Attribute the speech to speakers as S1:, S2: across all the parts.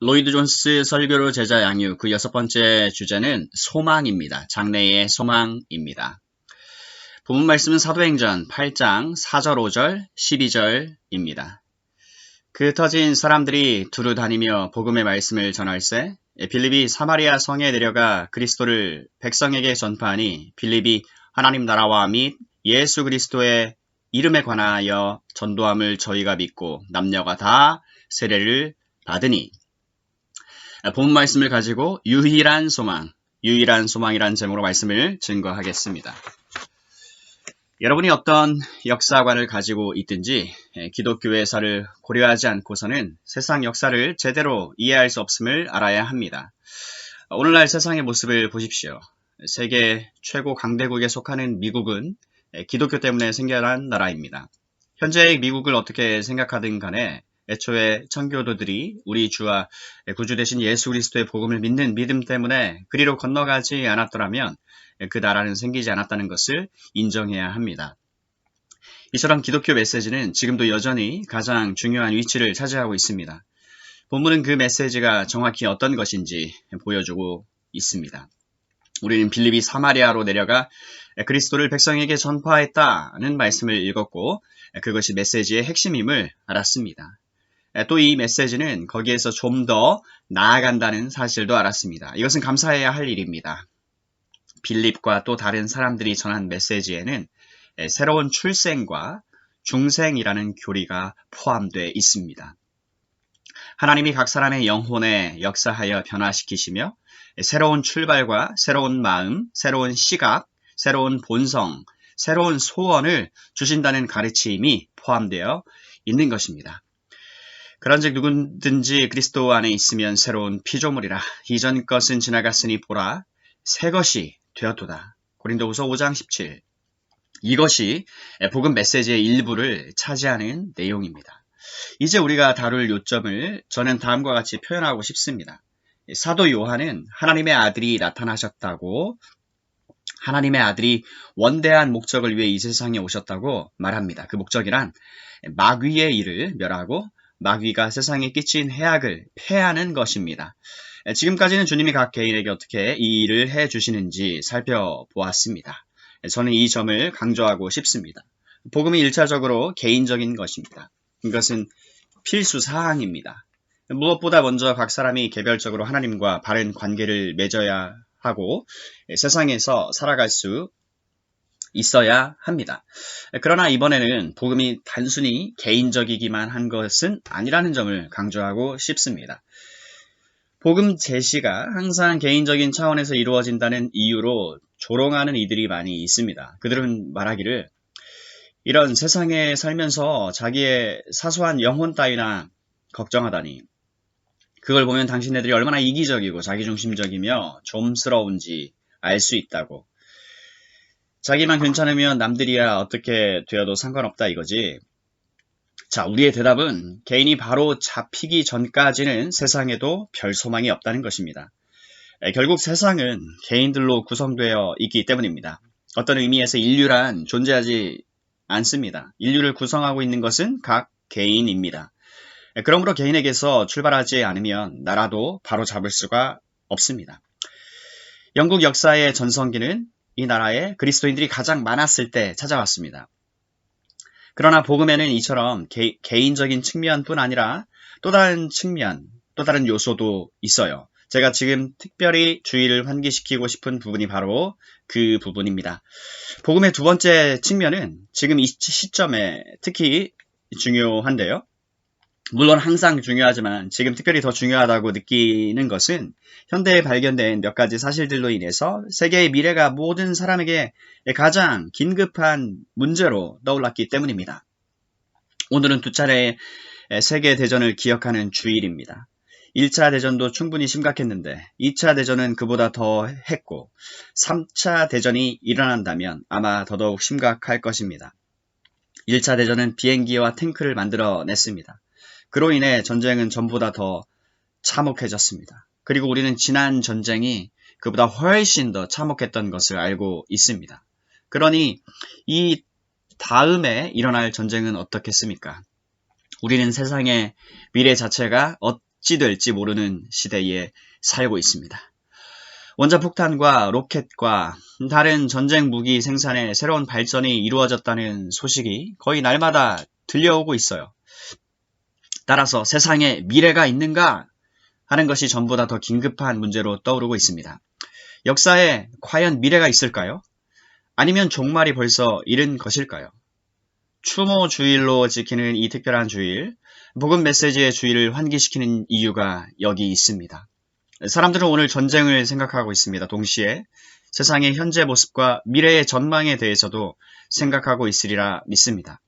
S1: 로이드 존스 설교로 제자 양육 그 6번째 주제는 소망입니다. 장래의 소망입니다. 본문 말씀은 사도행전 8장 4절 5절 12절입니다. 그 터진 사람들이 두루 다니며 복음의 말씀을 전할세 빌립이 사마리아 성에 내려가 그리스도를 백성에게 전파하니 빌립이 하나님 나라와 및 예수 그리스도의 이름에 관하여 전도함을 저희가 믿고 남녀가 다 세례를 받으니. 본문 말씀을 가지고 유일한 소망이라는 제목으로 말씀을 증거하겠습니다. 여러분이 어떤 역사관을 가지고 있든지 기독교회사를 고려하지 않고서는 세상 역사를 제대로 이해할 수 없음을 알아야 합니다. 오늘날 세상의 모습을 보십시오. 세계 최고 강대국에 속하는 미국은 기독교 때문에 생겨난 나라입니다. 현재의 미국을 어떻게 생각하든 간에 애초에 청교도들이 우리 주와 구주 되신 예수 그리스도의 복음을 믿는 믿음 때문에 그리로 건너가지 않았더라면 그 나라는 생기지 않았다는 것을 인정해야 합니다. 이처럼 기독교 메시지는 지금도 여전히 가장 중요한 위치를 차지하고 있습니다. 본문은 그 메시지가 정확히 어떤 것인지 보여주고 있습니다. 우리는 빌립이 사마리아로 내려가 그리스도를 백성에게 전파했다는 말씀을 읽었고 그것이 메시지의 핵심임을 알았습니다. 또 이 메시지는 거기에서 좀 더 나아간다는 사실도 알았습니다. 이것은 감사해야 할 일입니다. 빌립과 또 다른 사람들이 전한 메시지에는 새로운 출생과 중생이라는 교리가 포함되어 있습니다. 하나님이 각 사람의 영혼에 역사하여 변화시키시며 새로운 출발과 새로운 마음, 새로운 시각, 새로운 본성, 새로운 소원을 주신다는 가르침이 포함되어 있는 것입니다. 그런즉 누구든지 그리스도 안에 있으면 새로운 피조물이라 이전 것은 지나갔으니 보라 새 것이 되었도다. 고린도후서 5장 17. 이것이 복음 메시지의 일부를 차지하는 내용입니다. 이제 우리가 다룰 요점을 저는 다음과 같이 표현하고 싶습니다. 사도 요한은 하나님의 아들이 나타나셨다고, 하나님의 아들이 원대한 목적을 위해 이 세상에 오셨다고 말합니다. 그 목적이란 마귀의 일을 멸하고 마귀가 세상에 끼친 해악을 패하는 것입니다. 지금까지는 주님이 각 개인에게 어떻게 이 일을 해주시는지 살펴보았습니다. 저는 이 점을 강조하고 싶습니다. 복음이 1차적으로 개인적인 것입니다. 이것은 필수 사항입니다. 무엇보다 먼저 각 사람이 개별적으로 하나님과 바른 관계를 맺어야 하고 세상에서 살아갈 수 있어야 합니다. 그러나 이번에는 복음이 단순히 개인적이기만 한 것은 아니라는 점을 강조하고 싶습니다. 복음 제시가 항상 개인적인 차원에서 이루어진다는 이유로 조롱하는 이들이 많이 있습니다. 그들은 말하기를 이런 세상에 살면서 자기의 사소한 영혼 따위나 걱정하다니 그걸 보면 당신네들이 얼마나 이기적이고 자기중심적이며 좀스러운지 알 수 있다고. 자기만 괜찮으면 남들이야 어떻게 되어도 상관없다 이거지. 자, 우리의 대답은 개인이 바로 잡히기 전까지는 세상에도 별 소망이 없다는 것입니다. 결국 세상은 개인들로 구성되어 있기 때문입니다. 어떤 의미에서 인류란 존재하지 않습니다. 인류를 구성하고 있는 것은 각 개인입니다. 그러므로 개인에게서 출발하지 않으면 나라도 바로 잡을 수가 없습니다. 영국 역사의 전성기는 이 나라에 그리스도인들이 가장 많았을 때 찾아왔습니다. 그러나 복음에는 이처럼 개인적인 측면뿐 아니라 또 다른 측면, 또 다른 요소도 있어요. 제가 지금 특별히 주의를 환기시키고 싶은 부분이 바로 그 부분입니다. 복음의 두 번째 측면은 지금 이 시점에 특히 중요한데요. 물론 항상 중요하지만 지금 특별히 더 중요하다고 느끼는 것은 현대에 발견된 몇 가지 사실들로 인해서 세계의 미래가 모든 사람에게 가장 긴급한 문제로 떠올랐기 때문입니다. 오늘은 두 차례의 세계대전을 기억하는 주일입니다. 1차 대전도 충분히 심각했는데 2차 대전은 그보다 더 했고 3차 대전이 일어난다면 아마 더더욱 심각할 것입니다. 1차 대전은 비행기와 탱크를 만들어냈습니다. 그로 인해 전쟁은 전보다 더 참혹해졌습니다. 그리고 우리는 지난 전쟁이 그보다 훨씬 더 참혹했던 것을 알고 있습니다. 그러니 이 다음에 일어날 전쟁은 어떻겠습니까? 우리는 세상의 미래 자체가 될지 모르는 시대에 살고 있습니다. 원자폭탄과 로켓과 다른 전쟁 무기 생산에 새로운 발전이 이루어졌다는 소식이 거의 날마다 들려오고 있어요. 따라서 세상에 미래가 있는가 하는 것이 전보다 더 긴급한 문제로 떠오르고 있습니다. 역사에 과연 미래가 있을까요? 아니면 종말이 벌써 이른 것일까요? 추모 주일로 지키는 이 특별한 주일, 복음 메시지의 주일을 환기시키는 이유가 여기 있습니다. 사람들은 오늘 전쟁을 생각하고 있습니다. 동시에 세상의 현재 모습과 미래의 전망에 대해서도 생각하고 있으리라 믿습니다.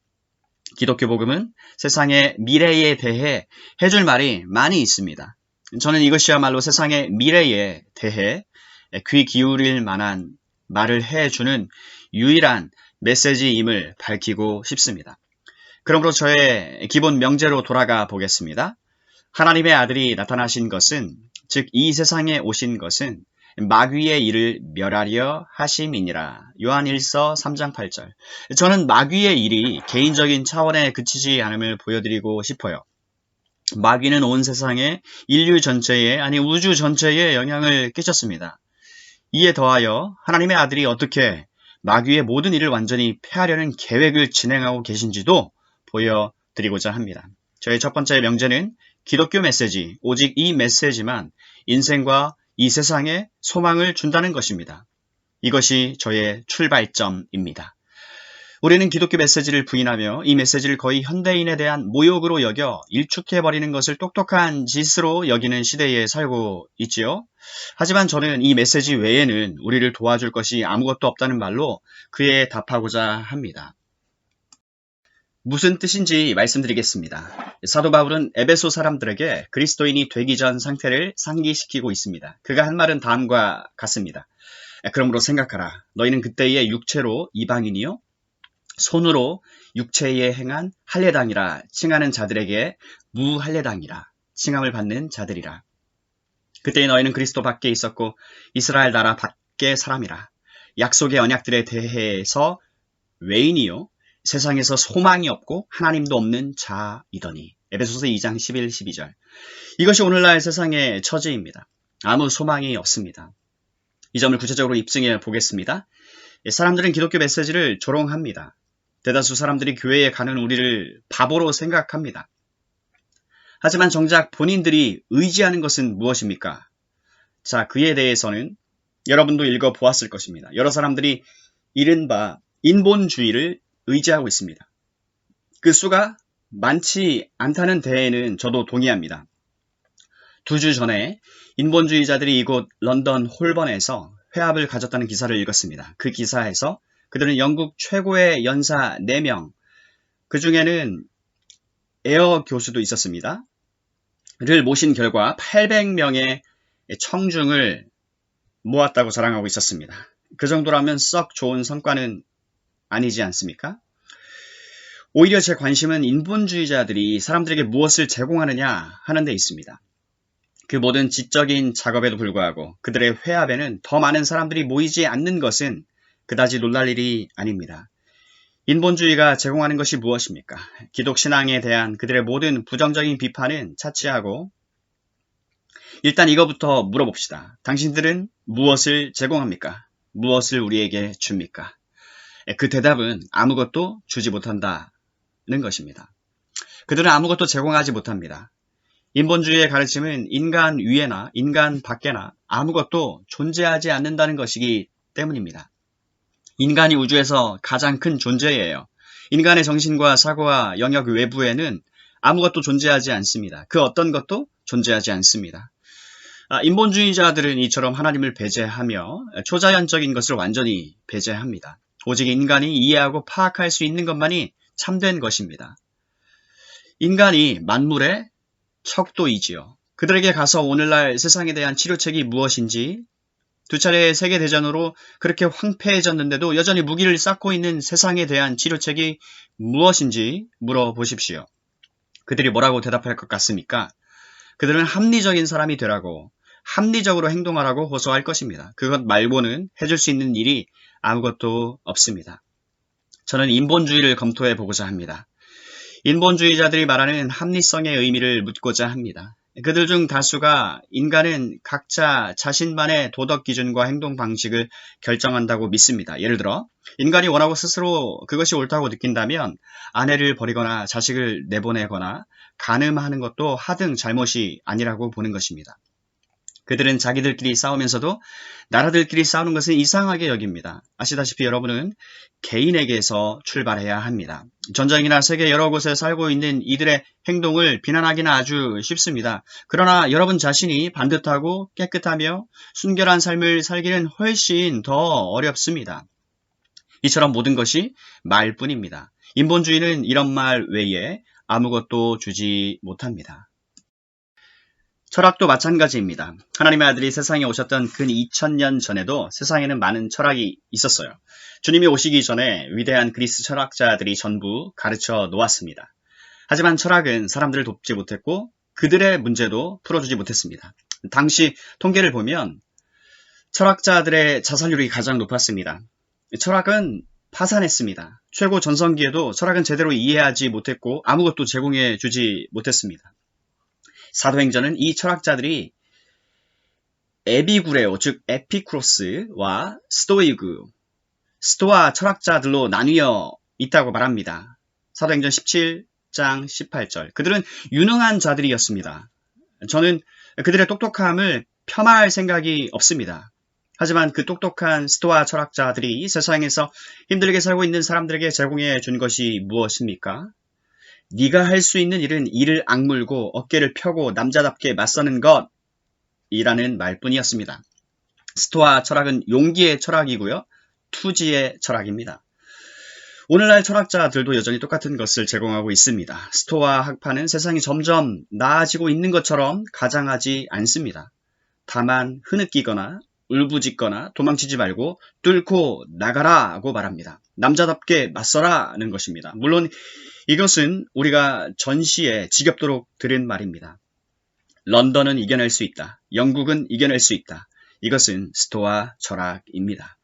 S1: 기독교 복음은 세상의 미래에 대해 해줄 말이 많이 있습니다. 저는 이것이야말로 세상의 미래에 대해 귀 기울일 만한 말을 해주는 유일한 메시지임을 밝히고 싶습니다. 그러므로 저의 기본 명제로 돌아가 보겠습니다. 하나님의 아들이 나타나신 것은, 즉 이 세상에 오신 것은 마귀의 일을 멸하려 하심이니라. 요한 1서 3장 8절. 저는 마귀의 일이 개인적인 차원에 그치지 않음을 보여드리고 싶어요. 마귀는 온 세상에, 인류 전체에, 아니 우주 전체에 영향을 끼쳤습니다. 이에 더하여 하나님의 아들이 어떻게 마귀의 모든 일을 완전히 패하려는 계획을 진행하고 계신지도 보여드리고자 합니다. 저의 첫 번째 명제는 기독교 메시지, 오직 이 메시지만 인생과 이 세상에 소망을 준다는 것입니다. 이것이 저의 출발점입니다. 우리는 기독교 메시지를 부인하며 이 메시지를 거의 현대인에 대한 모욕으로 여겨 일축해버리는 것을 똑똑한 짓으로 여기는 시대에 살고 있지요. 하지만 저는 이 메시지 외에는 우리를 도와줄 것이 아무것도 없다는 말로 그에 답하고자 합니다. 무슨 뜻인지 말씀드리겠습니다. 사도 바울은 에베소 사람들에게 그리스도인이 되기 전 상태를 상기시키고 있습니다. 그가 한 말은 다음과 같습니다. 그러므로 생각하라. 너희는 그때의 육체로 이방인이요 손으로 육체에 행한 할례당이라 칭하는 자들에게 무할례당이라 칭함을 받는 자들이라. 그때의 너희는 그리스도 밖에 있었고 이스라엘 나라 밖의 사람이라. 약속의 언약들에 대해서 외인이요 세상에서 소망이 없고 하나님도 없는 자이더니. 에베소서 2장 11, 12절. 이것이 오늘날 세상의 처지입니다. 아무 소망이 없습니다. 이 점을 구체적으로 입증해 보겠습니다. 사람들은 기독교 메시지를 조롱합니다. 대다수 사람들이 교회에 가는 우리를 바보로 생각합니다. 하지만 정작 본인들이 의지하는 것은 무엇입니까? 자, 그에 대해서는 여러분도 읽어보았을 것입니다. 여러 사람들이 이른바 인본주의를 의지하고 있습니다. 그 수가 많지 않다는 데에는 저도 동의합니다. 2주 전에 인본주의자들이 이곳 런던 홀번에서 회합을 가졌다는 기사를 읽었습니다. 그 기사에서 그들은 영국 최고의 연사 4명, 그 중에는 에어 교수도 있었습니다. 를 모신 결과 800명의 청중을 모았다고 자랑하고 있었습니다. 그 정도라면 썩 좋은 성과는 아니지 않습니까? 오히려 제 관심은 인본주의자들이 사람들에게 무엇을 제공하느냐 하는 데 있습니다. 그 모든 지적인 작업에도 불구하고 그들의 회합에는 더 많은 사람들이 모이지 않는 것은 그다지 놀랄 일이 아닙니다. 인본주의가 제공하는 것이 무엇입니까? 기독신앙에 대한 그들의 모든 부정적인 비판은 차치하고 일단 이거부터 물어봅시다. 당신들은 무엇을 제공합니까? 무엇을 우리에게 줍니까? 그 대답은 아무것도 주지 못한다는 것입니다. 그들은 아무것도 제공하지 못합니다. 인본주의의 가르침은 인간 위에나 인간 밖에나 아무것도 존재하지 않는다는 것이기 때문입니다. 인간이 우주에서 가장 큰 존재예요. 인간의 정신과 사고와 영역 외부에는 아무것도 존재하지 않습니다. 그 어떤 것도 존재하지 않습니다. 인본주의자들은 이처럼 하나님을 배제하며 초자연적인 것을 완전히 배제합니다. 오직 인간이 이해하고 파악할 수 있는 것만이 참된 것입니다. 인간이 만물의 척도이지요. 그들에게 가서 오늘날 세상에 대한 치료책이 무엇인지, 2차례 세계대전으로 그렇게 황폐해졌는데도 여전히 무기를 쌓고 있는 세상에 대한 치료책이 무엇인지 물어보십시오. 그들이 뭐라고 대답할 것 같습니까? 그들은 합리적인 사람이 되라고, 합리적으로 행동하라고 호소할 것입니다. 그것 말고는 해줄 수 있는 일이 아무것도 없습니다. 저는 인본주의를 검토해 보고자 합니다. 인본주의자들이 말하는 합리성의 의미를 묻고자 합니다. 그들 중 다수가 인간은 각자 자신만의 도덕 기준과 행동 방식을 결정한다고 믿습니다. 예를 들어 인간이 원하고 스스로 그것이 옳다고 느낀다면 아내를 버리거나 자식을 내보내거나 간음하는 것도 하등 잘못이 아니라고 보는 것입니다. 그들은 자기들끼리 싸우면서도 나라들끼리 싸우는 것은 이상하게 여깁니다. 아시다시피 여러분은 개인에게서 출발해야 합니다. 전쟁이나 세계 여러 곳에 살고 있는 이들의 행동을 비난하기는 아주 쉽습니다. 그러나 여러분 자신이 반듯하고 깨끗하며 순결한 삶을 살기는 훨씬 더 어렵습니다. 이처럼 모든 것이 말뿐입니다. 인본주의는 이런 말 외에 아무것도 주지 못합니다. 철학도 마찬가지입니다. 하나님의 아들이 세상에 오셨던 근 2000년 전에도 세상에는 많은 철학이 있었어요. 주님이 오시기 전에 위대한 그리스 철학자들이 전부 가르쳐 놓았습니다. 하지만 철학은 사람들을 돕지 못했고 그들의 문제도 풀어주지 못했습니다. 당시 통계를 보면 철학자들의 자살률이 가장 높았습니다. 철학은 파산했습니다. 최고 전성기에도 철학은 제대로 이해하지 못했고 아무것도 제공해 주지 못했습니다. 사도행전은 이 철학자들이 에비구레오, 즉 에피쿠로스와 스토이그, 스토아 철학자들로 나뉘어 있다고 말합니다. 사도행전 17장 18절. 그들은 유능한 자들이었습니다. 저는 그들의 똑똑함을 폄하할 생각이 없습니다. 하지만 그 똑똑한 스토아 철학자들이 세상에서 힘들게 살고 있는 사람들에게 제공해 준 것이 무엇입니까? 네가 할 수 있는 일은 이를 악물고 어깨를 펴고 남자답게 맞서는 것이라는 말뿐이었습니다. 스토아 철학은 용기의 철학이고요. 투지의 철학입니다. 오늘날 철학자들도 여전히 똑같은 것을 제공하고 있습니다. 스토아 학파는 세상이 점점 나아지고 있는 것처럼 가장하지 않습니다. 다만 흐느끼거나 울부짖거나 도망치지 말고 뚫고 나가라고 말합니다. 남자답게 맞서라는 것입니다. 물론 이것은 우리가 전시에 지겹도록 들은 말입니다. 런던은 이겨낼 수 있다. 영국은 이겨낼 수 있다. 이것은 스토아 철학입니다.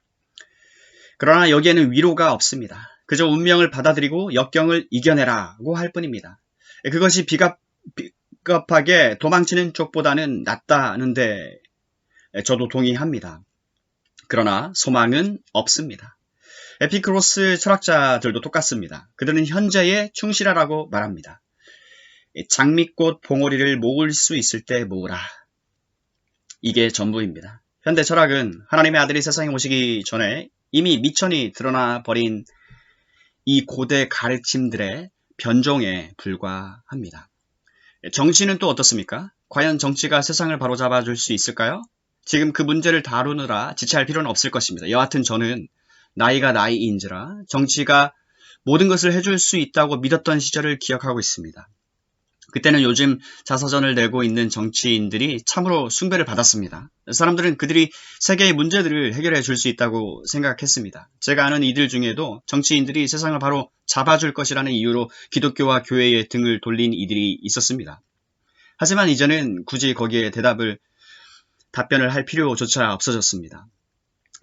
S1: 그러나 여기에는 위로가 없습니다. 그저 운명을 받아들이고 역경을 이겨내라고 할 뿐입니다. 그것이 비겁하게 도망치는 쪽보다는 낫다는데 저도 동의합니다. 그러나 소망은 없습니다. 에피쿠로스 철학자들도 똑같습니다. 그들은 현재에 충실하라고 말합니다. 장미꽃 봉오리를 모을 수 있을 때 모으라. 이게 전부입니다. 현대 철학은 하나님의 아들이 세상에 오시기 전에 이미 미천이 드러나 버린 이 고대 가르침들의 변종에 불과합니다. 정치는 또 어떻습니까? 과연 정치가 세상을 바로잡아 줄 수 있을까요? 지금 그 문제를 다루느라 지체할 필요는 없을 것입니다. 여하튼 저는 나이가 나이인지라 정치가 모든 것을 해줄 수 있다고 믿었던 시절을 기억하고 있습니다. 그때는 요즘 자서전을 내고 있는 정치인들이 참으로 숭배를 받았습니다. 사람들은 그들이 세계의 문제들을 해결해 줄 수 있다고 생각했습니다. 제가 아는 이들 중에도 정치인들이 세상을 바로 잡아줄 것이라는 이유로 기독교와 교회에 등을 돌린 이들이 있었습니다. 하지만 이제는 굳이 거기에 답변을 할 필요조차 없어졌습니다.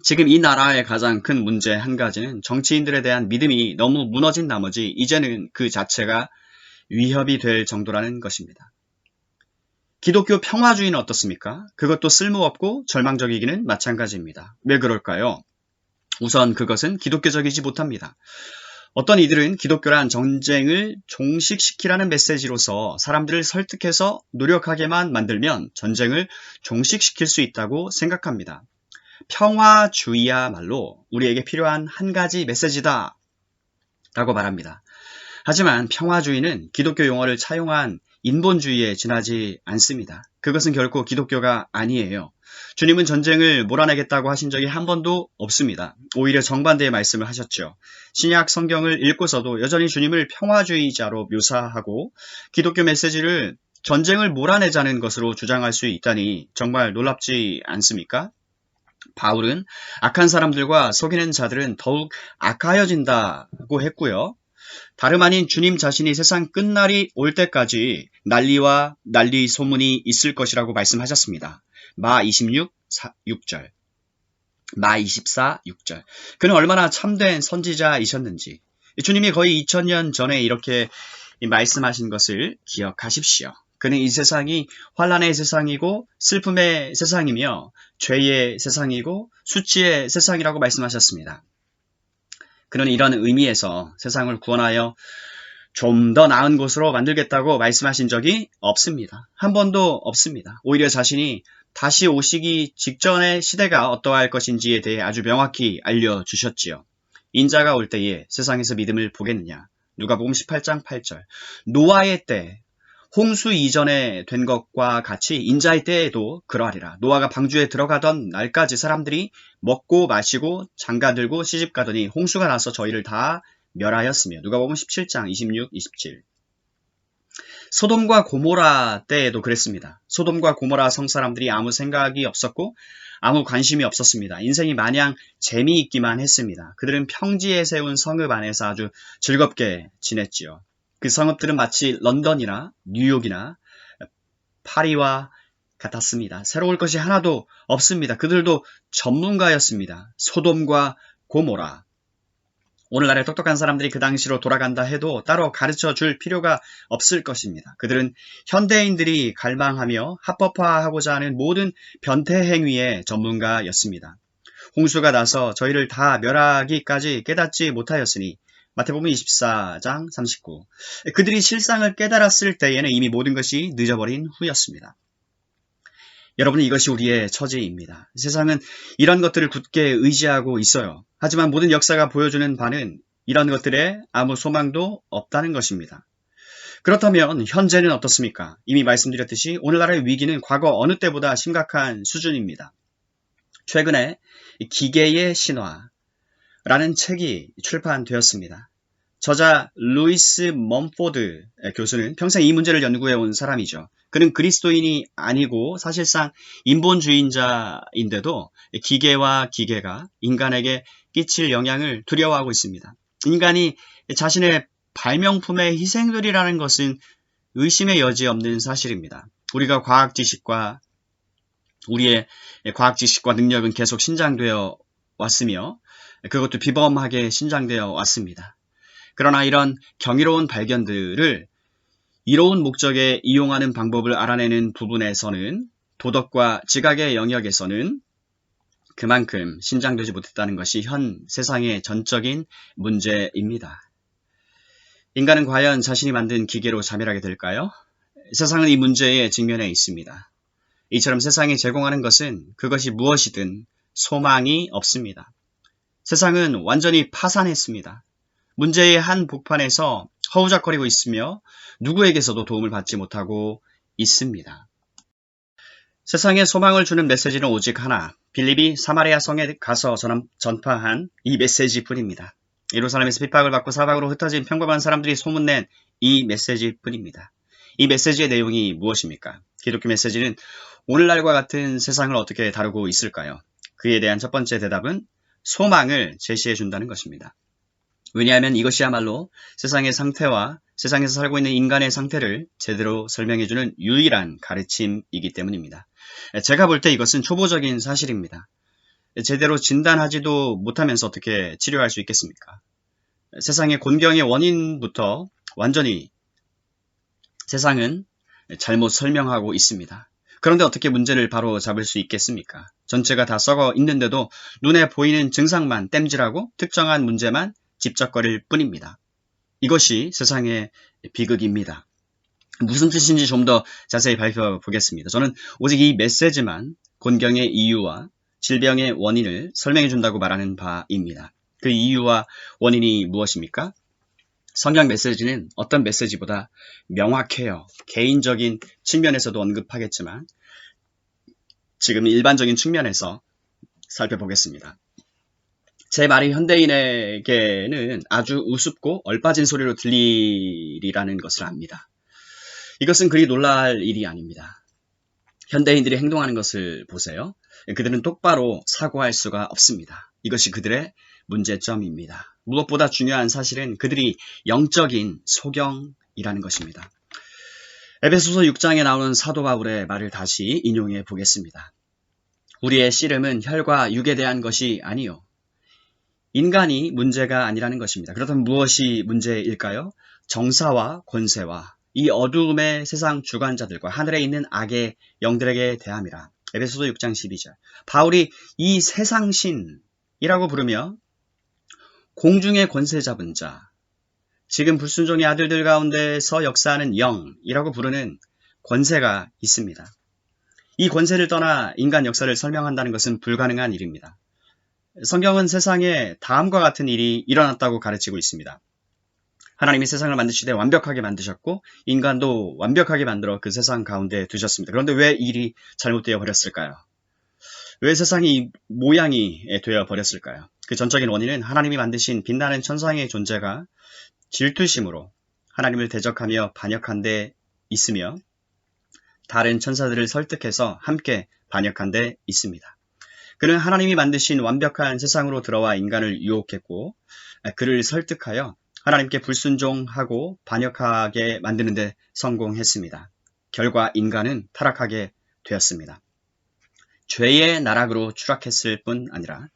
S1: 지금 이 나라의 가장 큰 문제 한 가지는 정치인들에 대한 믿음이 너무 무너진 나머지 이제는 그 자체가 위협이 될 정도라는 것입니다. 기독교 평화주의는 어떻습니까? 그것도 쓸모없고 절망적이기는 마찬가지입니다. 왜 그럴까요? 우선 그것은 기독교적이지 못합니다. 어떤 이들은 기독교란 전쟁을 종식시키라는 메시지로서 사람들을 설득해서 노력하게만 만들면 전쟁을 종식시킬 수 있다고 생각합니다. 평화주의야말로 우리에게 필요한 한 가지 메시지다 라고 말합니다. 하지만 평화주의는 기독교 용어를 차용한 인본주의에 지나지 않습니다. 그것은 결코 기독교가 아니에요. 주님은 전쟁을 몰아내겠다고 하신 적이 한 번도 없습니다. 오히려 정반대의 말씀을 하셨죠. 신약 성경을 읽고서도 여전히 주님을 평화주의자로 묘사하고 기독교 메시지를 전쟁을 몰아내자는 것으로 주장할 수 있다니 정말 놀랍지 않습니까? 바울은 악한 사람들과 속이는 자들은 더욱 악하여진다고 했고요. 다름 아닌 주님 자신이 세상 끝날이 올 때까지 난리와 난리 소문이 있을 것이라고 말씀하셨습니다. 마 26, 6절. 마 24, 6절. 그는 얼마나 참된 선지자이셨는지 주님이 거의 2000년 전에 이렇게 말씀하신 것을 기억하십시오. 그는 이 세상이 환난의 세상이고 슬픔의 세상이며 죄의 세상이고 수치의 세상이라고 말씀하셨습니다. 그는 이런 의미에서 세상을 구원하여 좀 더 나은 곳으로 만들겠다고 말씀하신 적이 없습니다. 한 번도 없습니다. 오히려 자신이 다시 오시기 직전의 시대가 어떠할 것인지에 대해 아주 명확히 알려주셨지요. 인자가 올 때에 세상에서 믿음을 보겠느냐. 누가복음 18장 8절. 노아의 때 홍수 이전에 된 것과 같이 인자의 때에도 그러하리라. 노아가 방주에 들어가던 날까지 사람들이 먹고 마시고 장가들고 시집가더니 홍수가 나서 저희를 다 멸하였으며. 누가복음 17장 26, 27. 소돔과 고모라 때에도 그랬습니다. 소돔과 고모라 성사람들이 아무 생각이 없었고 아무 관심이 없었습니다. 인생이 마냥 재미있기만 했습니다. 그들은 평지에 세운 성읍 안에서 아주 즐겁게 지냈지요. 그 성읍들은 마치 런던이나 뉴욕이나 파리와 같았습니다. 새로울 것이 하나도 없습니다. 그들도 전문가였습니다. 소돔과 고모라. 오늘날의 똑똑한 사람들이 그 당시로 돌아간다 해도 따로 가르쳐 줄 필요가 없을 것입니다. 그들은 현대인들이 갈망하며 합법화하고자 하는 모든 변태 행위의 전문가였습니다. 홍수가 나서 저희를 다 멸하기까지 깨닫지 못하였으니 마태복음 24장 39. 그들이 실상을 깨달았을 때에는 이미 모든 것이 늦어버린 후였습니다. 여러분, 이것이 우리의 처지입니다. 세상은 이런 것들을 굳게 의지하고 있어요. 하지만 모든 역사가 보여주는 바는 이런 것들에 아무 소망도 없다는 것입니다. 그렇다면 현재는 어떻습니까? 이미 말씀드렸듯이 오늘날의 위기는 과거 어느 때보다 심각한 수준입니다. 최근에 기계의 신화라는 책이 출판되었습니다. 저자 루이스 멈포드 교수는 평생 이 문제를 연구해온 사람이죠. 그는 그리스도인이 아니고 사실상 인본주의자인데도 기계와 기계가 인간에게 끼칠 영향을 두려워하고 있습니다. 인간이 자신의 발명품의 희생들이라는 것은 의심의 여지 없는 사실입니다. 우리의 과학 지식과 능력은 계속 신장되어 왔으며 그것도 비범하게 신장되어 왔습니다. 그러나 이런 경이로운 발견들을 이로운 목적에 이용하는 방법을 알아내는 부분에서는 도덕과 지각의 영역에서는 그만큼 신장되지 못했다는 것이 현 세상의 전적인 문제입니다. 인간은 과연 자신이 만든 기계로 자멸하게 될까요? 세상은 이 문제에 직면해 있습니다. 이처럼 세상이 제공하는 것은 그것이 무엇이든 소망이 없습니다. 세상은 완전히 파산했습니다. 문제의 한 복판에서 허우적거리고 있으며 누구에게서도 도움을 받지 못하고 있습니다. 세상에 소망을 주는 메시지는 오직 하나, 빌립이 사마리아 성에 가서 전파한 이 메시지뿐입니다. 예루살렘에서 핍박을 받고 사방으로 흩어진 평범한 사람들이 소문낸 이 메시지뿐입니다. 이 메시지의 내용이 무엇입니까? 기독교 메시지는 오늘날과 같은 세상을 어떻게 다루고 있을까요? 그에 대한 첫 번째 대답은 소망을 제시해 준다는 것입니다. 왜냐하면 이것이야말로 세상의 상태와 세상에서 살고 있는 인간의 상태를 제대로 설명해주는 유일한 가르침이기 때문입니다. 제가 볼 때 이것은 초보적인 사실입니다. 제대로 진단하지도 못하면서 어떻게 치료할 수 있겠습니까? 세상의 곤경의 원인부터 완전히 세상은 잘못 설명하고 있습니다. 그런데 어떻게 문제를 바로 잡을 수 있겠습니까? 전체가 다 썩어 있는데도 눈에 보이는 증상만 땜질하고 특정한 문제만 집적거릴 뿐입니다. 이것이 세상의 비극입니다. 무슨 뜻인지 좀 더 자세히 밝혀보겠습니다. 저는 오직 이 메시지만 곤경의 이유와 질병의 원인을 설명해 준다고 말하는 바입니다. 그 이유와 원인이 무엇입니까? 성경 메시지는 어떤 메시지보다 명확해요. 개인적인 측면에서도 언급하겠지만 지금 일반적인 측면에서 살펴보겠습니다. 제 말이 현대인에게는 아주 우습고 얼빠진 소리로 들리리라는 것을 압니다. 이것은 그리 놀랄 일이 아닙니다. 현대인들이 행동하는 것을 보세요. 그들은 똑바로 사고할 수가 없습니다. 이것이 그들의 문제점입니다. 무엇보다 중요한 사실은 그들이 영적인 소경이라는 것입니다. 에베소서 6장에 나오는 사도 바울의 말을 다시 인용해 보겠습니다. 우리의 씨름은 혈과 육에 대한 것이 아니요 인간이 문제가 아니라는 것입니다. 그렇다면 무엇이 문제일까요? 정사와 권세와 이 어두움의 세상 주관자들과 하늘에 있는 악의 영들에게 대함이라. 에베소서 6장 12절. 바울이 이 세상신이라고 부르며 공중의 권세 잡은 자, 지금 불순종의 아들들 가운데서 역사하는 영이라고 부르는 권세가 있습니다. 이 권세를 떠나 인간 역사를 설명한다는 것은 불가능한 일입니다. 성경은 세상에 다음과 같은 일이 일어났다고 가르치고 있습니다. 하나님이 세상을 만드시되 완벽하게 만드셨고 인간도 완벽하게 만들어 그 세상 가운데 두셨습니다. 그런데 왜 일이 잘못되어 버렸을까요? 왜 세상이 이 모양이 되어 버렸을까요? 그 전적인 원인은 하나님이 만드신 빛나는 천상의 존재가 질투심으로 하나님을 대적하며 반역한 데 있으며 다른 천사들을 설득해서 함께 반역한 데 있습니다. 그는 하나님이 만드신 완벽한 세상으로 들어와 인간을 유혹했고 그를 설득하여 하나님께 불순종하고 반역하게 만드는 데 성공했습니다. 결과 인간은 타락하게 되었습니다. 죄의 나락으로 추락했을 뿐 아니라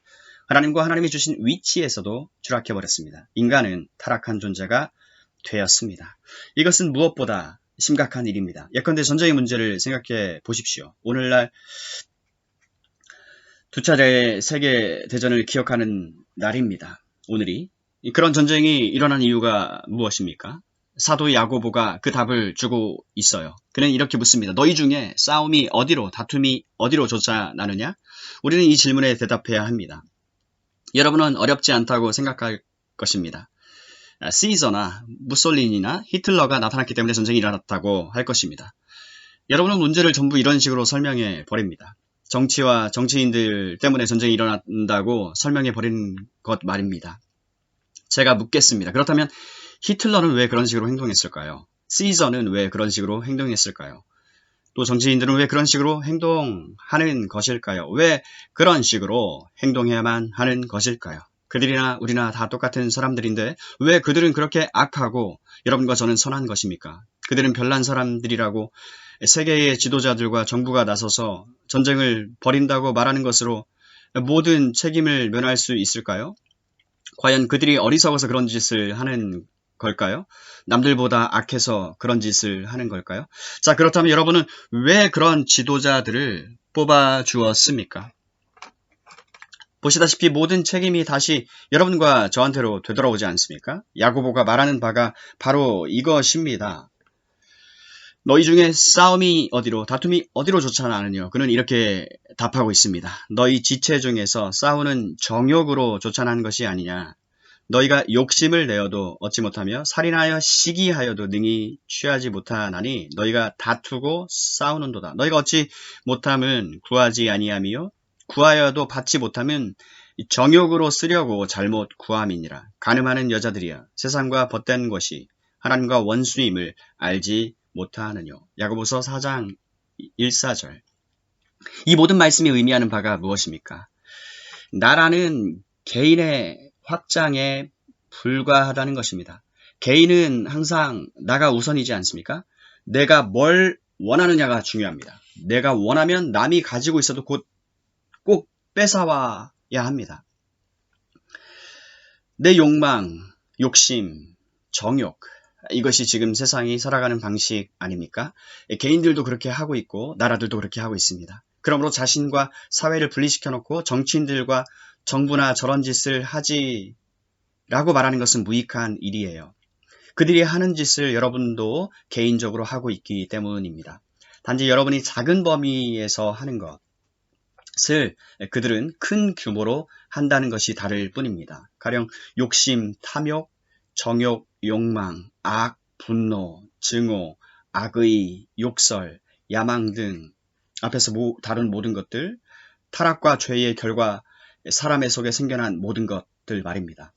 S1: 하나님과 하나님이 주신 위치에서도 추락해버렸습니다. 인간은 타락한 존재가 되었습니다. 이것은 무엇보다 심각한 일입니다. 예컨대 전쟁의 문제를 생각해 보십시오. 오늘날 두 차례 세계대전을 기억하는 날입니다. 오늘이. 그런 전쟁이 일어난 이유가 무엇입니까? 사도 야고보가 그 답을 주고 있어요. 그는 이렇게 묻습니다. 너희 중에 싸움이 어디로, 다툼이 어디로 조차 나느냐? 우리는 이 질문에 대답해야 합니다. 여러분은 어렵지 않다고 생각할 것입니다. 시저나 무솔리니나 히틀러가 나타났기 때문에 전쟁이 일어났다고 할 것입니다. 여러분은 문제를 전부 이런 식으로 설명해 버립니다. 정치와 정치인들 때문에 전쟁이 일어난다고 설명해 버리는 것 말입니다. 제가 묻겠습니다. 그렇다면 히틀러는 왜 그런 식으로 행동했을까요? 시저는 왜 그런 식으로 행동했을까요? 또 정치인들은 왜 그런 식으로 행동하는 것일까요? 왜 그런 식으로 행동해야만 하는 것일까요? 그들이나 우리나 다 똑같은 사람들인데 왜 그들은 그렇게 악하고 여러분과 저는 선한 것입니까? 그들은 별난 사람들이라고 세계의 지도자들과 정부가 나서서 전쟁을 벌인다고 말하는 것으로 모든 책임을 면할 수 있을까요? 과연 그들이 어리석어서 그런 짓을 하는 걸까요? 남들보다 악해서 그런 짓을 하는 걸까요? 자, 그렇다면 여러분은 왜 그런 지도자들을 뽑아 주었습니까? 보시다시피 모든 책임이 다시 여러분과 저한테로 되돌아오지 않습니까? 야고보가 말하는 바가 바로 이것입니다. 너희 중에 싸움이 어디로, 다툼이 어디로 조차 나느냐? 그는 이렇게 답하고 있습니다. 너희 지체 중에서 싸우는 정욕으로 쫓아난 것이 아니냐? 너희가 욕심을 내어도 얻지 못하며 살인하여 시기하여도 능히 취하지 못하나니 너희가 다투고 싸우는도다. 너희가 얻지 못함은 구하지 아니하며 구하여도 받지 못하면 정욕으로 쓰려고 잘못 구함이니라. 간음하는 여자들이여 세상과 벗된 것이 하나님과 원수임을 알지 못하느뇨. 야고보서 4장 1-4절. 이 모든 말씀이 의미하는 바가 무엇입니까? 나라는 개인의 확장에 불과하다는 것입니다. 개인은 항상 나가 우선이지 않습니까? 내가 뭘 원하느냐가 중요합니다. 내가 원하면 남이 가지고 있어도 곧 꼭 뺏어와야 합니다. 내 욕망, 욕심, 정욕, 이것이 지금 세상이 살아가는 방식 아닙니까? 개인들도 그렇게 하고 있고 나라들도 그렇게 하고 있습니다. 그러므로 자신과 사회를 분리시켜 놓고 정치인들과 정부나 저런 짓을 하지 라고 말하는 것은 무익한 일이에요. 그들이 하는 짓을 여러분도 개인적으로 하고 있기 때문입니다. 단지 여러분이 작은 범위에서 하는 것을 그들은 큰 규모로 한다는 것이 다를 뿐입니다. 가령 욕심, 탐욕, 정욕, 욕망, 악, 분노, 증오, 악의, 욕설, 야망 등 앞에서 다룬 모든 것들, 타락과 죄의 결과 사람의 속에 생겨난 모든 것들 말입니다.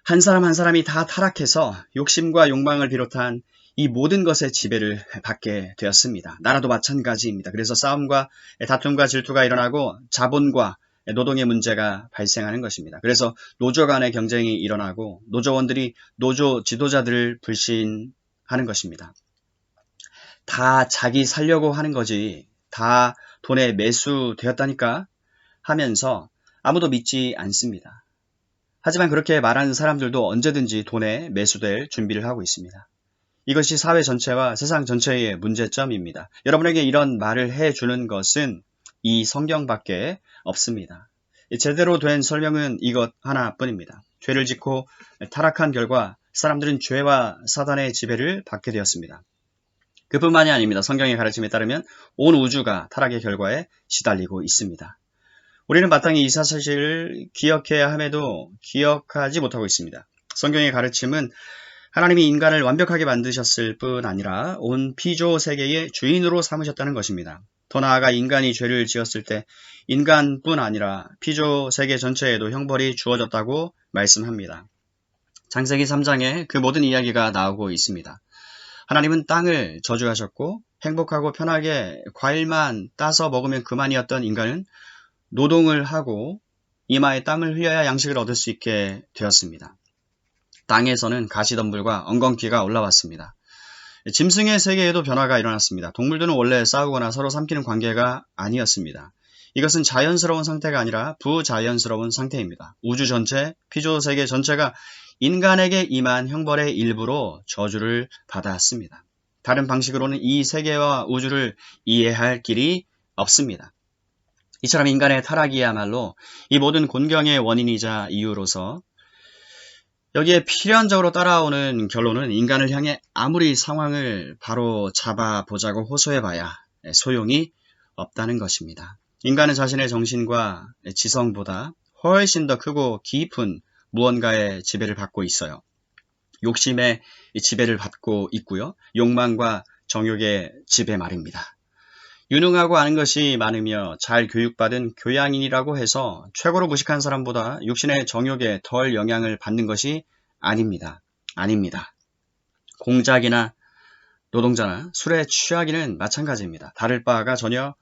S1: 한 사람 한 사람이 다 타락해서 욕심과 욕망을 비롯한 이 모든 것의 지배를 받게 되었습니다. 나라도 마찬가지입니다. 그래서 싸움과 다툼과 질투가 일어나고 자본과 노동의 문제가 발생하는 것입니다. 그래서 노조 간의 경쟁이 일어나고 노조원들이 노조 지도자들을 불신하는 것입니다. 다 자기 살려고 하는 거지 다 돈에 매수되었다니까 하면서 아무도 믿지 않습니다. 하지만 그렇게 말하는 사람들도 언제든지 돈에 매수될 준비를 하고 있습니다. 이것이 사회 전체와 세상 전체의 문제점입니다. 여러분에게 이런 말을 해주는 것은 이 성경밖에 없습니다. 제대로 된 설명은 이것 하나뿐입니다. 죄를 짓고 타락한 결과 사람들은 죄와 사단의 지배를 받게 되었습니다. 그뿐만이 아닙니다. 성경의 가르침에 따르면 온 우주가 타락의 결과에 시달리고 있습니다. 우리는 마땅히 이 사실을 기억해야 함에도 기억하지 못하고 있습니다. 성경의 가르침은 하나님이 인간을 완벽하게 만드셨을 뿐 아니라 온 피조 세계의 주인으로 삼으셨다는 것입니다. 더 나아가 인간이 죄를 지었을 때 인간뿐 아니라 피조 세계 전체에도 형벌이 주어졌다고 말씀합니다. 창세기 3장에 그 모든 이야기가 나오고 있습니다. 하나님은 땅을 저주하셨고 행복하고 편하게 과일만 따서 먹으면 그만이었던 인간은 노동을 하고 이마에 땀을 흘려야 양식을 얻을 수 있게 되었습니다. 땅에서는 가시덤불과 엉겅퀴가 올라왔습니다. 짐승의 세계에도 변화가 일어났습니다. 동물들은 원래 싸우거나 서로 삼키는 관계가 아니었습니다. 이것은 자연스러운 상태가 아니라 부자연스러운 상태입니다. 우주 전체, 피조 세계 전체가 인간에게 임한 형벌의 일부로 저주를 받았습니다. 다른 방식으로는 이 세계와 우주를 이해할 길이 없습니다. 이처럼 인간의 타락이야말로 이 모든 곤경의 원인이자 이유로서 여기에 필연적으로 따라오는 결론은 인간을 향해 아무리 상황을 바로 잡아보자고 호소해봐야 소용이 없다는 것입니다. 인간은 자신의 정신과 지성보다 훨씬 더 크고 깊은 무언가의 지배를 받고 있어요. 욕심의 지배를 받고 있고요. 욕망과 정욕의 지배 말입니다. 유능하고 아는 것이 많으며 잘 교육받은 교양인이라고 해서 최고로 무식한 사람보다 육신의 정욕에 덜 영향을 받는 것이 아닙니다. 공작이나 노동자나 술에 취하기는 마찬가지입니다. 다를 바가 전혀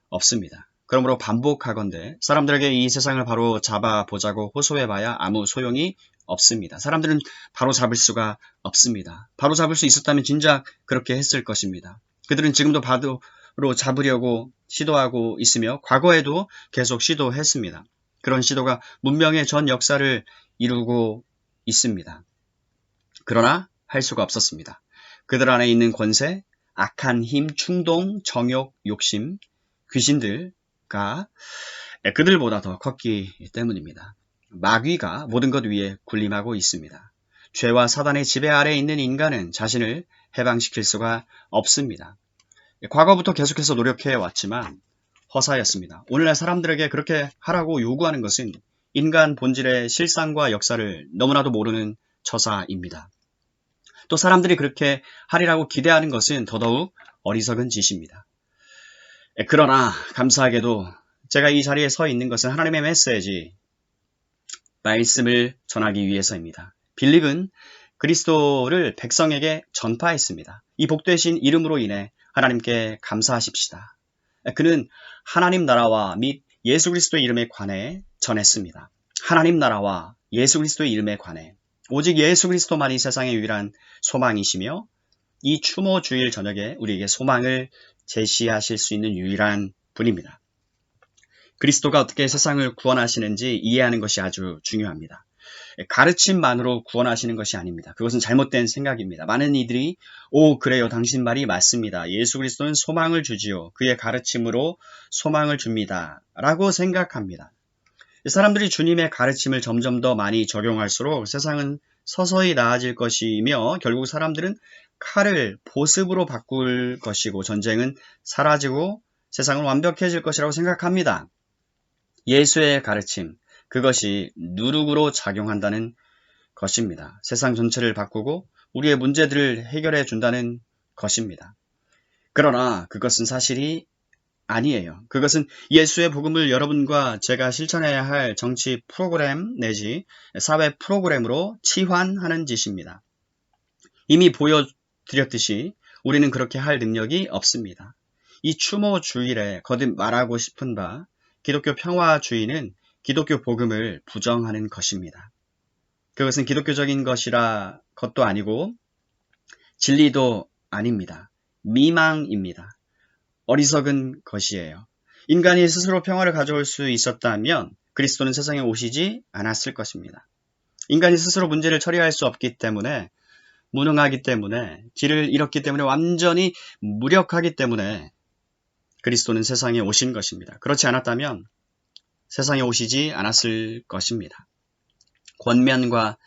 S1: 없습니다. 그러므로 반복하건대 사람들에게 이 세상을 바로 잡아보자고 호소해봐야 아무 소용이 없습니다. 사람들은 바로 잡을 수가 없습니다. 바로 잡을 수 있었다면 진작 그렇게 했을 것입니다. 그들은 지금도 바로 잡으려고 시도하고 있으며 과거에도 계속 시도했습니다. 그런 시도가 문명의 전 역사를 이루고 있습니다. 그러나 할 수가 없었습니다. 그들 안에 있는 권세, 악한 힘, 충동, 정욕, 욕심, 귀신들가 그들보다 더 컸기 때문입니다. 마귀가 모든 것 위에 군림하고 있습니다. 죄와 사단의 지배 아래에 있는 인간은 자신을 해방시킬 수가 없습니다. 과거부터 계속해서 노력해 왔지만 허사였습니다. 오늘날 사람들에게 그렇게 하라고 요구하는 것은 인간 본질의 실상과 역사를 너무나도 모르는 처사입니다. 또 사람들이 그렇게 하리라고 기대하는 것은 더더욱 어리석은 짓입니다. 그러나 감사하게도 제가 이 자리에 서 있는 것은 하나님의 메시지, 말씀을 전하기 위해서입니다. 빌립은 그리스도를 백성에게 전파했습니다. 이 복되신 이름으로 인해 하나님께 감사하십시다. 그는 하나님 나라와 및 예수 그리스도의 이름에 관해 전했습니다. 하나님 나라와 예수 그리스도의 이름에 관해 오직 예수 그리스도만이 세상의 유일한 소망이시며 이 추모 주일 저녁에 우리에게 소망을 제시하실 수 있는 유일한 분입니다. 그리스도가 어떻게 세상을 구원하시는지 이해하는 것이 아주 중요합니다. 가르침만으로 구원하시는 것이 아닙니다. 그것은 잘못된 생각입니다. 많은 이들이 그래요, 당신 말이 맞습니다. 예수 그리스도는 소망을 주지요. 그의 가르침으로 소망을 줍니다. 라고 생각합니다. 사람들이 주님의 가르침을 점점 더 많이 적용할수록 세상은 서서히 나아질 것이며 결국 사람들은 칼을 보습으로 바꿀 것이고 전쟁은 사라지고 세상은 완벽해질 것이라고 생각합니다. 예수의 가르침, 그것이 누룩으로 작용한다는 것입니다. 세상 전체를 바꾸고 우리의 문제들을 해결해 준다는 것입니다. 그러나 그것은 사실이 아니에요. 그것은 예수의 복음을 여러분과 제가 실천해야 할 정치 프로그램 내지 사회 프로그램으로 치환하는 짓입니다. 이미 보여드렸듯이 우리는 그렇게 할 능력이 없습니다. 이 추모 주일에 거듭 말하고 싶은 바 기독교 평화주의는 기독교 복음을 부정하는 것입니다. 그것은 기독교적인 것도 아니고 진리도 아닙니다. 미망입니다. 어리석은 것이에요. 인간이 스스로 평화를 가져올 수 있었다면 그리스도는 세상에 오시지 않았을 것입니다. 인간이 스스로 문제를 처리할 수 없기 때문에 무능하기 때문에, 길을 잃었기 때문에, 완전히 무력하기 때문에 그리스도는 세상에 오신 것입니다. 그렇지 않았다면 세상에 오시지 않았을 것입니다. 권면과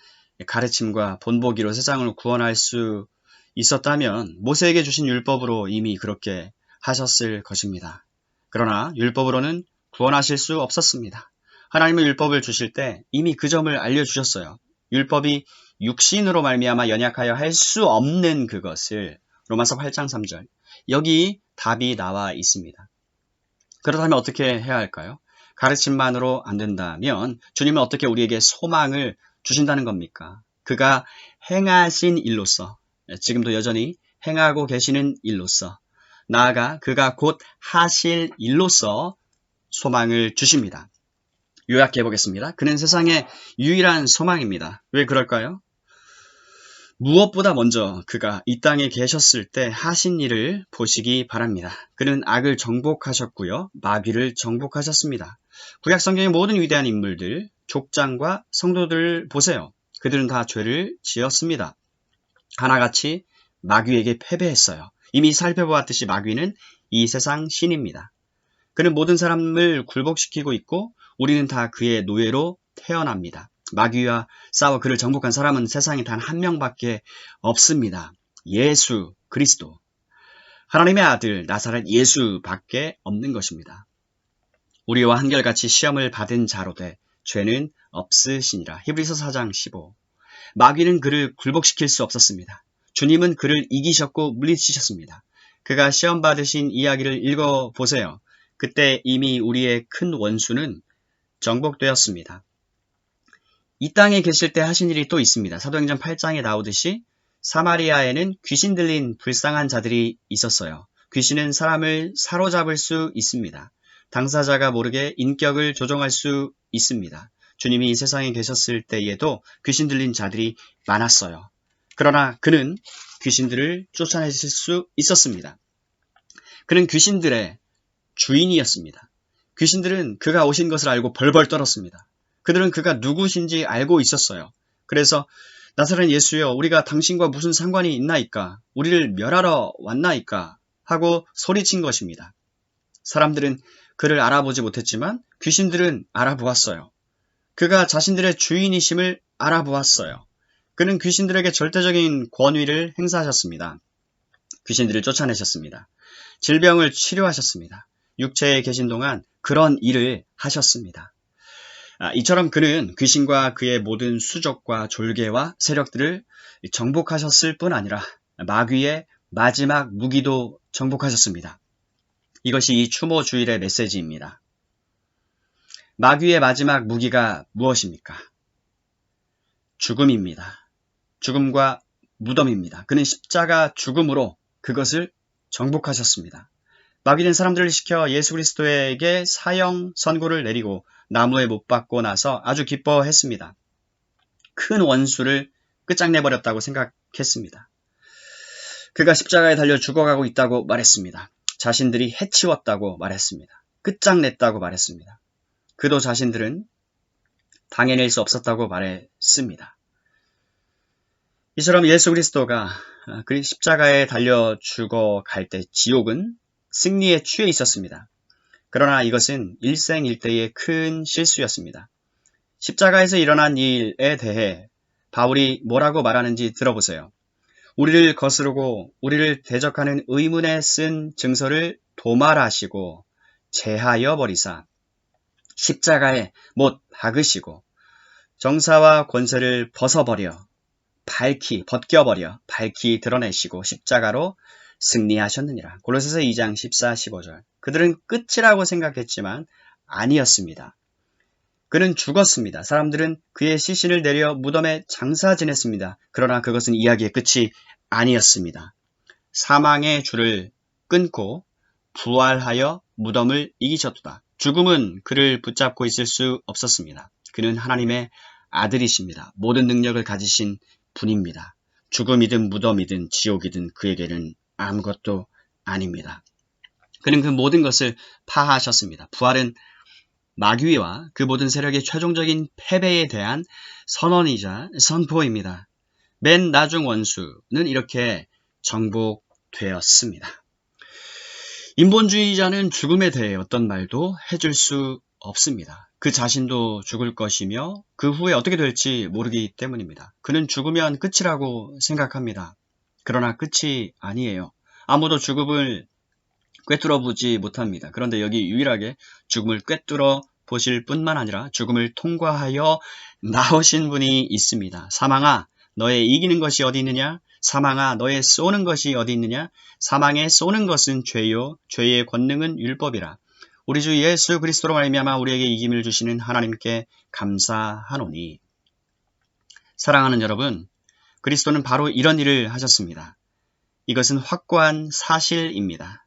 S1: 가르침과 본보기로 세상을 구원할 수 있었다면 모세에게 주신 율법으로 이미 그렇게 하셨을 것입니다. 그러나 율법으로는 구원하실 수 없었습니다. 하나님은 율법을 주실 때 이미 그 점을 알려주셨어요. 율법이 육신으로 말미암아 연약하여 할 수 없는 그것을, 로마서 8장 3절, 여기 답이 나와 있습니다. 그렇다면 어떻게 해야 할까요? 가르침만으로 안 된다면 주님은 어떻게 우리에게 소망을 주신다는 겁니까? 그가 행하신 일로서, 지금도 여전히 행하고 계시는 일로서, 나아가 그가 곧 하실 일로서 소망을 주십니다. 요약해 보겠습니다. 그는 세상의 유일한 소망입니다. 왜 그럴까요? 무엇보다 먼저 그가 이 땅에 계셨을 때 하신 일을 보시기 바랍니다. 그는 악을 정복하셨고요. 마귀를 정복하셨습니다. 구약 성경의 모든 위대한 인물들, 족장과 성도들을 보세요. 그들은 다 죄를 지었습니다. 하나같이 마귀에게 패배했어요. 이미 살펴보았듯이 마귀는 이 세상 신입니다. 그는 모든 사람을 굴복시키고 있고 우리는 다 그의 노예로 태어납니다. 마귀와 싸워 그를 정복한 사람은 세상에 단 한 명밖에 없습니다. 예수 그리스도, 하나님의 아들 나사렛 예수밖에 없는 것입니다. 우리와 한결같이 시험을 받은 자로 돼 죄는 없으시니라. 히브리서 4장 15. 마귀는 그를 굴복시킬 수 없었습니다. 주님은 그를 이기셨고 물리치셨습니다. 그가 시험 받으신 이야기를 읽어보세요. 그때 이미 우리의 큰 원수는 정복되었습니다. 이 땅에 계실 때 하신 일이 또 있습니다. 사도행전 8장에 나오듯이 사마리아에는 귀신 들린 불쌍한 자들이 있었어요. 귀신은 사람을 사로잡을 수 있습니다. 당사자가 모르게 인격을 조종할 수 있습니다. 주님이 이 세상에 계셨을 때에도 귀신 들린 자들이 많았어요. 그러나 그는 귀신들을 쫓아내실 수 있었습니다. 그는 귀신들의 주인이었습니다. 귀신들은 그가 오신 것을 알고 벌벌 떨었습니다. 그들은 그가 누구신지 알고 있었어요. 그래서 나사렛 예수여, 우리가 당신과 무슨 상관이 있나이까? 우리를 멸하러 왔나이까? 하고 소리친 것입니다. 사람들은 그를 알아보지 못했지만 귀신들은 알아보았어요. 그가 자신들의 주인이심을 알아보았어요. 그는 귀신들에게 절대적인 권위를 행사하셨습니다. 귀신들을 쫓아내셨습니다. 질병을 치료하셨습니다. 육체에 계신 동안 그런 일을 하셨습니다. 이처럼 그는 귀신과 그의 모든 수족과 졸개와 세력들을 정복하셨을 뿐 아니라 마귀의 마지막 무기도 정복하셨습니다. 이것이 이 추모 주일의 메시지입니다. 마귀의 마지막 무기가 무엇입니까? 죽음입니다. 죽음과 무덤입니다. 그는 십자가 죽음으로 그것을 정복하셨습니다. 마귀는 사람들을 시켜 예수 그리스도에게 사형 선고를 내리고 나무에 못 박고 나서 아주 기뻐했습니다. 큰 원수를 끝장내버렸다고 생각했습니다. 그가 십자가에 달려 죽어가고 있다고 말했습니다. 자신들이 해치웠다고 말했습니다. 끝장냈다고 말했습니다. 그도 자신들은 당해낼 수 없었다고 말했습니다. 이처럼 예수 그리스도가 그 십자가에 달려 죽어갈 때 지옥은 승리에 취해 있었습니다. 그러나 이것은 일생일대의 큰 실수였습니다. 십자가에서 일어난 일에 대해 바울이 뭐라고 말하는지 들어보세요. 우리를 거스르고 우리를 대적하는 의문에 쓴 증서를 도말하시고 제하여 버리사 십자가에 못 박으시고 정사와 권세를 벗겨버려 밝히 드러내시고 십자가로 승리하셨느니라. 골로새서 2장 14, 15절. 그들은 끝이라고 생각했지만 아니었습니다. 그는 죽었습니다. 사람들은 그의 시신을 내려 무덤에 장사 지냈습니다. 그러나 그것은 이야기의 끝이 아니었습니다. 사망의 줄을 끊고 부활하여 무덤을 이기셨도다. 죽음은 그를 붙잡고 있을 수 없었습니다. 그는 하나님의 아들이십니다. 모든 능력을 가지신 분입니다. 죽음이든 무덤이든 지옥이든 그에게는 아무것도 아닙니다. 그는 그 모든 것을 파하셨습니다. 부활은 마귀와 그 모든 세력의 최종적인 패배에 대한 선언이자 선포입니다. 맨 나중 원수는 이렇게 정복되었습니다. 인본주의자는 죽음에 대해 어떤 말도 해줄 수 없습니다. 그 자신도 죽을 것이며 그 후에 어떻게 될지 모르기 때문입니다. 그는 죽으면 끝이라고 생각합니다. 그러나 끝이 아니에요. 아무도 죽음을 꿰뚫어 보지 못합니다. 그런데 여기 유일하게 죽음을 꿰뚫어 보실 뿐만 아니라 죽음을 통과하여 나오신 분이 있습니다. 사망아, 너의 이기는 것이 어디 있느냐? 사망아, 너의 쏘는 것이 어디 있느냐? 사망에 쏘는 것은 죄요, 죄의 권능은 율법이라. 우리 주 예수 그리스도로 말미암아 우리에게 이김을 주시는 하나님께 감사하노니. 사랑하는 여러분, 그리스도는 바로 이런 일을 하셨습니다. 이것은 확고한 사실입니다.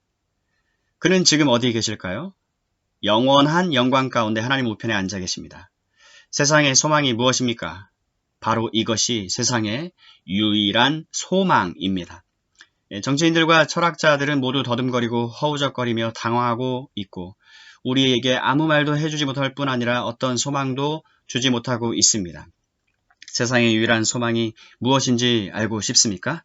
S1: 그는 지금 어디 계실까요? 영원한 영광 가운데 하나님 우편에 앉아 계십니다. 세상의 소망이 무엇입니까? 바로 이것이 세상의 유일한 소망입니다. 정치인들과 철학자들은 모두 더듬거리고 허우적거리며 당황하고 있고 우리에게 아무 말도 해주지 못할 뿐 아니라 어떤 소망도 주지 못하고 있습니다. 세상의 유일한 소망이 무엇인지 알고 싶습니까?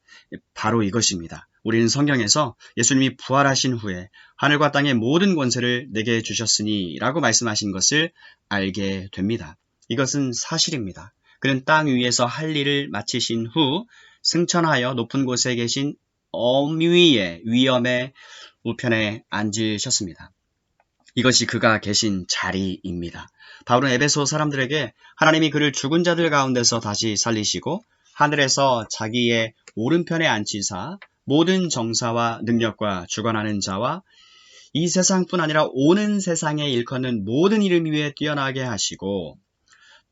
S1: 바로 이것입니다. 우리는 성경에서 예수님이 부활하신 후에 하늘과 땅의 모든 권세를 내게 주셨으니 라고 말씀하신 것을 알게 됩니다. 이것은 사실입니다. 그는 땅 위에서 할 일을 마치신 후 승천하여 높은 곳에 계신 엄위의 위엄의 우편에 앉으셨습니다. 이것이 그가 계신 자리입니다. 바울은 에베소 사람들에게 하나님이 그를 죽은 자들 가운데서 다시 살리시고 하늘에서 자기의 오른편에 앉히사 모든 정사와 능력과 주관하는 자와 이 세상뿐 아니라 오는 세상에 일컫는 모든 이름 위에 뛰어나게 하시고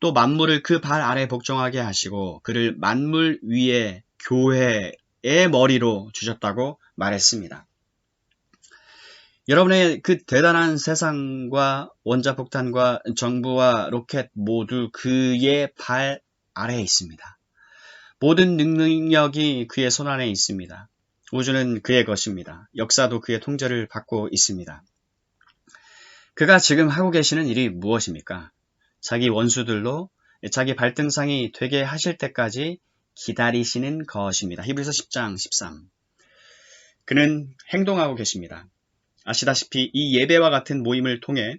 S1: 또 만물을 그 발 아래 복종하게 하시고 그를 만물 위에 교회의 머리로 주셨다고 말했습니다. 여러분의 그 대단한 세상과 원자폭탄과 정부와 로켓 모두 그의 발 아래에 있습니다. 모든 능력이 그의 손안에 있습니다. 우주는 그의 것입니다. 역사도 그의 통제를 받고 있습니다. 그가 지금 하고 계시는 일이 무엇입니까? 자기 원수들로 자기 발등상이 되게 하실 때까지 기다리시는 것입니다. 히브리서 10장 13. 그는 행동하고 계십니다. 아시다시피 이 예배와 같은 모임을 통해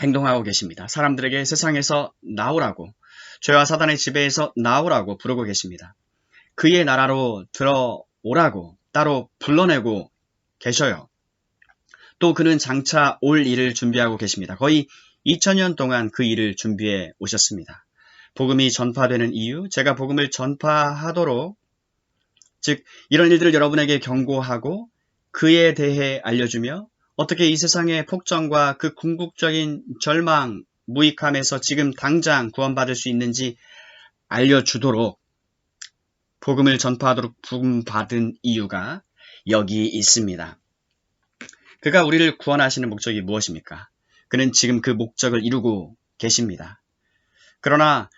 S1: 행동하고 계십니다. 사람들에게 세상에서 나오라고, 죄와 사단의 지배에서 나오라고 부르고 계십니다. 그의 나라로 들어오라고 따로 불러내고 계셔요. 또 그는 장차 올 일을 준비하고 계십니다. 거의 2000년 동안 그 일을 준비해 오셨습니다. 복음이 전파되는 이유, 제가 복음을 전파하도록, 즉 이런 일들을 여러분에게 경고하고 그에 대해 알려주며 어떻게 이 세상의 폭정과 그 궁극적인 절망, 무익함에서 지금 당장 구원받을 수 있는지 알려주도록 복음을 전파하도록 부름받은 이유가 여기 있습니다. 그가 우리를 구원하시는 목적이 무엇입니까? 그는 지금 그 목적을 이루고 계십니다. 그러나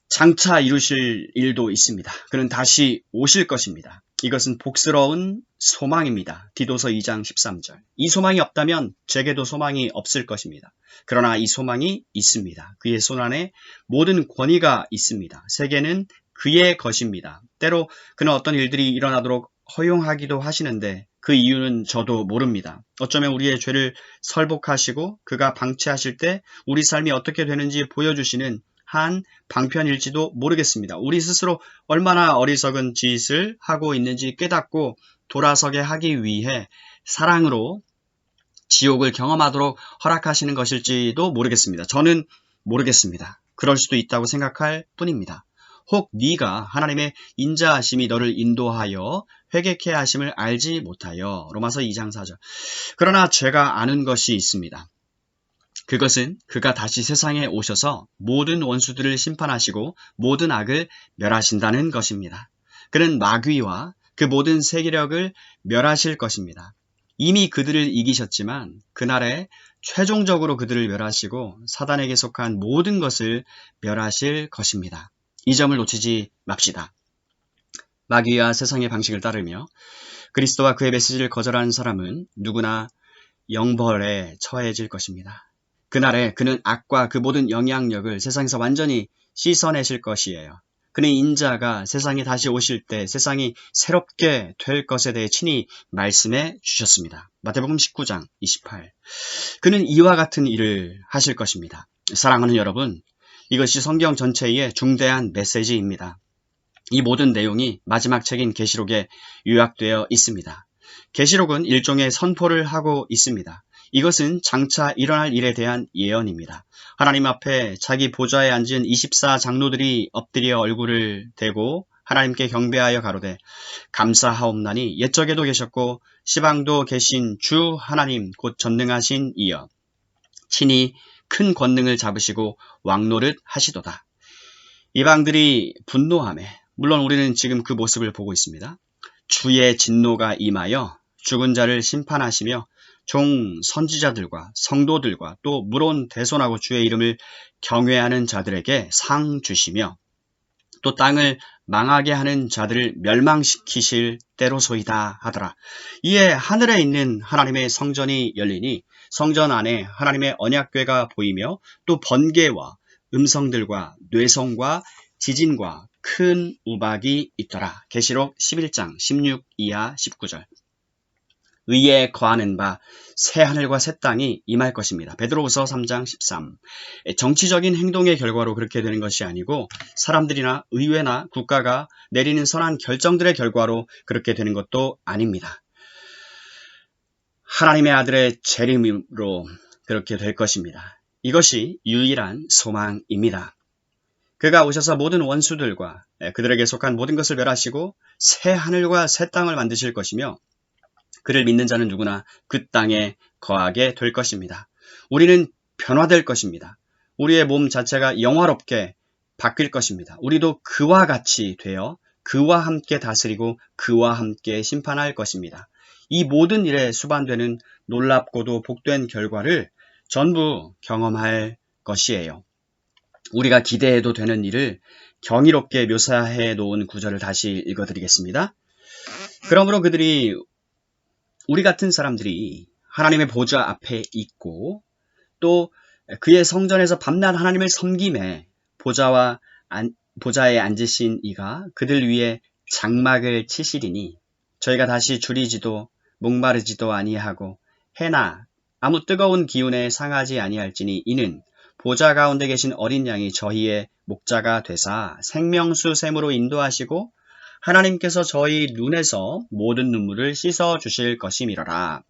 S1: 장차 이루실 일도 있습니다. 그는 다시 오실 것입니다. 이것은 복스러운 소망입니다. 디도서 2장 13절. 이 소망이 없다면 제게도 소망이 없을 것입니다. 그러나 이 소망이 있습니다. 그의 손안에 모든 권위가 있습니다. 세계는 그의 것입니다. 때로 그는 어떤 일들이 일어나도록 허용하기도 하시는데 그 이유는 저도 모릅니다. 어쩌면 우리의 죄를 설복하시고 그가 방치하실 때 우리 삶이 어떻게 되는지 보여주시는 한 방편일지도 모르겠습니다. 우리 스스로 얼마나 어리석은 짓을 하고 있는지 깨닫고 돌아서게 하기 위해 사랑으로 지옥을 경험하도록 허락하시는 것일지도 모르겠습니다. 저는 모르겠습니다. 그럴 수도 있다고 생각할 뿐입니다. 혹 네가 하나님의 인자하심이 너를 인도하여 회개케 하심을 알지 못하여. 로마서 2장 4절. 그러나 제가 아는 것이 있습니다. 그것은 그가 다시 세상에 오셔서 모든 원수들을 심판하시고 모든 악을 멸하신다는 것입니다. 그는 마귀와 그 모든 세계력을 멸하실 것입니다. 이미 그들을 이기셨지만 그날에 최종적으로 그들을 멸하시고 사단에게 속한 모든 것을 멸하실 것입니다. 이 점을 놓치지 맙시다. 마귀와 세상의 방식을 따르며 그리스도와 그의 메시지를 거절하는 사람은 누구나 영벌에 처해질 것입니다. 그날에 그는 악과 그 모든 영향력을 세상에서 완전히 씻어내실 것이에요. 그는 인자가 세상에 다시 오실 때 세상이 새롭게 될 것에 대해 친히 말씀해 주셨습니다. 마태복음 19장 28. 그는 이와 같은 일을 하실 것입니다. 사랑하는 여러분, 이것이 성경 전체의 중대한 메시지입니다. 이 모든 내용이 마지막 책인 계시록에 요약되어 있습니다. 계시록은 일종의 선포를 하고 있습니다. 이것은 장차 일어날 일에 대한 예언입니다. 하나님 앞에 자기 보좌에 앉은 24장로들이 엎드려 얼굴을 대고 하나님께 경배하여 가로되 감사하옵나니 옛적에도 계셨고 시방도 계신 주 하나님 곧 전능하신 이여 친히 큰 권능을 잡으시고 왕노릇 하시도다. 이방들이 분노하매 물론 우리는 지금 그 모습을 보고 있습니다. 주의 진노가 임하여 죽은 자를 심판하시며 종 선지자들과 성도들과 또 물온 대손하고 주의 이름을 경외하는 자들에게 상 주시며 또 땅을 망하게 하는 자들을 멸망시키실 때로소이다 하더라. 이에 하늘에 있는 하나님의 성전이 열리니 성전 안에 하나님의 언약궤가 보이며 또 번개와 음성들과 뇌성과 지진과 큰 우박이 있더라. 계시록 11장 16 이하 19절. 의에 거하는 바 새 하늘과 새 땅이 임할 것입니다. 베드로후서 3장 13. 정치적인 행동의 결과로 그렇게 되는 것이 아니고 사람들이나 의회나 국가가 내리는 선한 결정들의 결과로 그렇게 되는 것도 아닙니다. 하나님의 아들의 재림으로 그렇게 될 것입니다. 이것이 유일한 소망입니다. 그가 오셔서 모든 원수들과 그들에게 속한 모든 것을 멸하시고 새 하늘과 새 땅을 만드실 것이며 그를 믿는 자는 누구나 그 땅에 거하게 될 것입니다. 우리는 변화될 것입니다. 우리의 몸 자체가 영화롭게 바뀔 것입니다. 우리도 그와 같이 되어 그와 함께 다스리고 그와 함께 심판할 것입니다. 이 모든 일에 수반되는 놀랍고도 복된 결과를 전부 경험할 것이에요. 우리가 기대해도 되는 일을 경이롭게 묘사해 놓은 구절을 다시 읽어드리겠습니다. 그러므로 그들이 우리 같은 사람들이 하나님의 보좌 앞에 있고 또 그의 성전에서 밤낮 하나님을 섬김에 보좌에 앉으신 이가 그들 위에 장막을 치시리니 저희가 다시 줄이지도 목마르지도 아니하고 해나 아무 뜨거운 기운에 상하지 아니할지니 이는 보좌 가운데 계신 어린 양이 저희의 목자가 되사 생명수 샘으로 인도하시고 하나님께서 저희 눈에서 모든 눈물을 씻어 주실 것이미러라.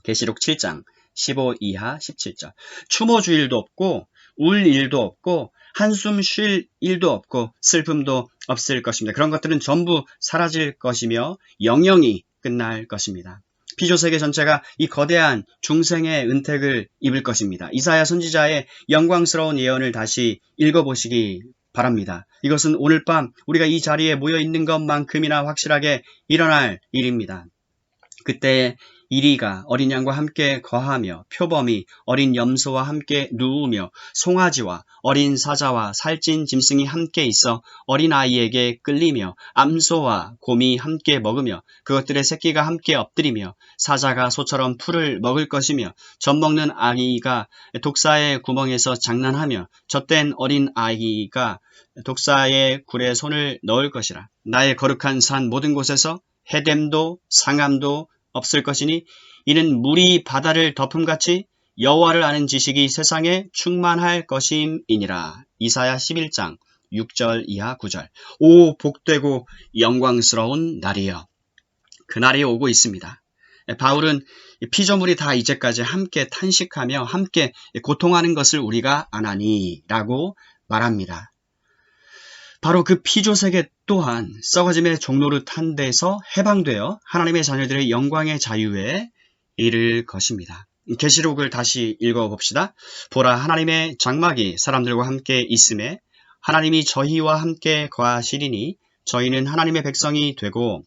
S1: 계시록 7장 15 이하 17절. 추모 주일도 없고 울 일도 없고 한숨 쉴 일도 없고 슬픔도 없을 것입니다. 그런 것들은 전부 사라질 것이며 영영이 끝날 것입니다. 피조세계 전체가 이 거대한 중생의 은택을 입을 것입니다. 이사야 선지자의 영광스러운 예언을 다시 읽어보시기 바랍니다. 이것은 오늘 밤 우리가 이 자리에 모여 있는 것만큼이나 확실하게 일어날 일입니다. 그때 이리가 어린 양과 함께 거하며 표범이 어린 염소와 함께 누우며 송아지와 어린 사자와 살찐 짐승이 함께 있어 어린 아이에게 끌리며 암소와 곰이 함께 먹으며 그것들의 새끼가 함께 엎드리며 사자가 소처럼 풀을 먹을 것이며 젖먹는 아이가 독사의 구멍에서 장난하며 젖된 어린 아이가 독사의 굴에 손을 넣을 것이라. 나의 거룩한 산 모든 곳에서 해됨도 상함도 없을 것이니 이는 물이 바다를 덮음같이 여호와를 아는 지식이 세상에 충만할 것임이니라. 이사야 11장 6절 이하 9절. 오 복되고 영광스러운 날이여. 그날이 오고 있습니다. 바울은 피조물이 다 이제까지 함께 탄식하며 함께 고통하는 것을 우리가 아나니 라고 말합니다. 바로 그 피조세계 또한 썩어짐의 종노릇한 데서 해방되어 하나님의 자녀들의 영광의 자유에 이를 것입니다. 계시록을 다시 읽어봅시다. 보라 하나님의 장막이 사람들과 함께 있음에 하나님이 저희와 함께 거하시리니 저희는 하나님의 백성이 되고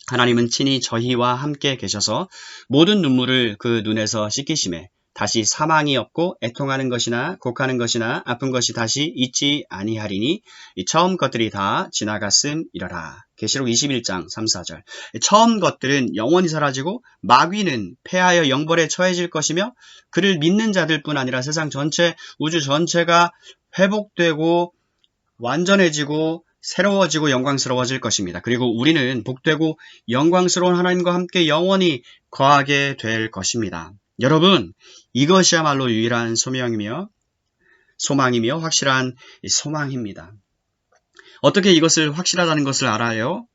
S1: 하나님은 친히 저희와 함께 계셔서 모든 눈물을 그 눈에서 씻기심에 다시 사망이 없고 애통하는 것이나 곡하는 것이나 아픈 것이 다시 있지 아니하리니 이 처음 것들이 다 지나갔음이러라. 계시록 21장 3, 4절. 처음 것들은 영원히 사라지고 마귀는 패하여 영벌에 처해질 것이며 그를 믿는 자들뿐 아니라 세상 전체 우주 전체가 회복되고 완전해지고 새로워지고 영광스러워질 것입니다. 그리고 우리는 복되고 영광스러운 하나님과 함께 영원히 거하게 될 것입니다. 여러분, 이것이야말로 유일한 소망이며 확실한 소망입니다. 어떻게 이것을 확실하다는 것을 알아요?